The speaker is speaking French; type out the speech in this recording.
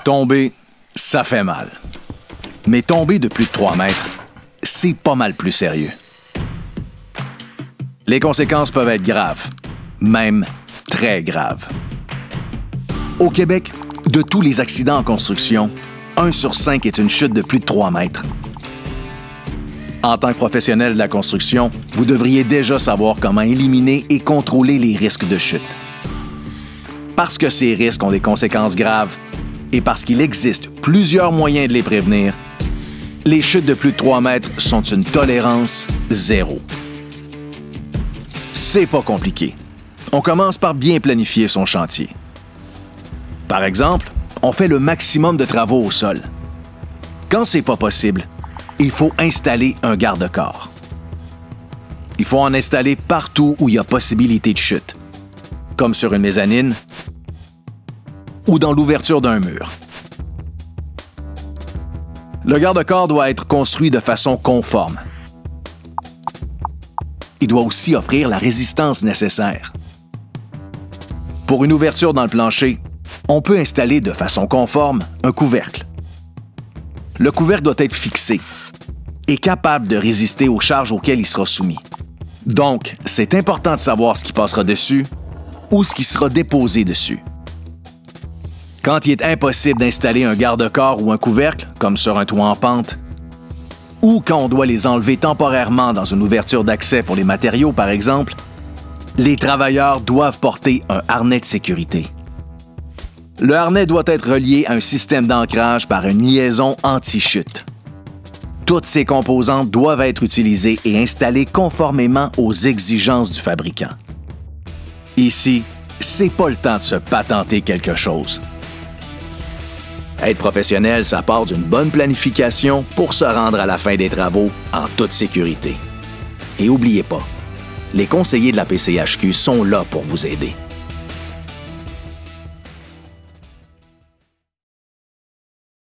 Tomber, ça fait mal. Mais tomber de plus de 3 mètres, c'est pas mal plus sérieux. Les conséquences peuvent être graves, même très graves. Au Québec, de tous les accidents en construction, 1 sur 5 est une chute de plus de 3 mètres. En tant que professionnel de la construction, vous devriez déjà savoir comment éliminer et contrôler les risques de chute. Parce que ces risques ont des conséquences graves et parce qu'il existe plusieurs moyens de les prévenir, les chutes de plus de 3 mètres sont une tolérance zéro. C'est pas compliqué. On commence par bien planifier son chantier. Par exemple, on fait le maximum de travaux au sol. Quand c'est pas possible, il faut installer un garde-corps. Il faut en installer partout où il y a possibilité de chute, comme sur une mezzanine ou dans l'ouverture d'un mur. Le garde-corps doit être construit de façon conforme. Il doit aussi offrir la résistance nécessaire. Pour une ouverture dans le plancher, on peut installer de façon conforme un couvercle. Le couvercle doit être fixé et capable de résister aux charges auxquelles il sera soumis. Donc, c'est important de savoir ce qui passera dessus ou ce qui sera déposé dessus. Quand il est impossible d'installer un garde-corps ou un couvercle, comme sur un toit en pente, ou quand on doit les enlever temporairement dans une ouverture d'accès pour les matériaux, par exemple, les travailleurs doivent porter un harnais de sécurité. Le harnais doit être relié à un système d'ancrage par une liaison anti-chute. Toutes ces composantes doivent être utilisées et installées conformément aux exigences du fabricant. Ici, c'est pas le temps de se patenter quelque chose. Être professionnel, ça part d'une bonne planification pour se rendre à la fin des travaux en toute sécurité. Et n'oubliez pas, les conseillers de la PCHQ sont là pour vous aider.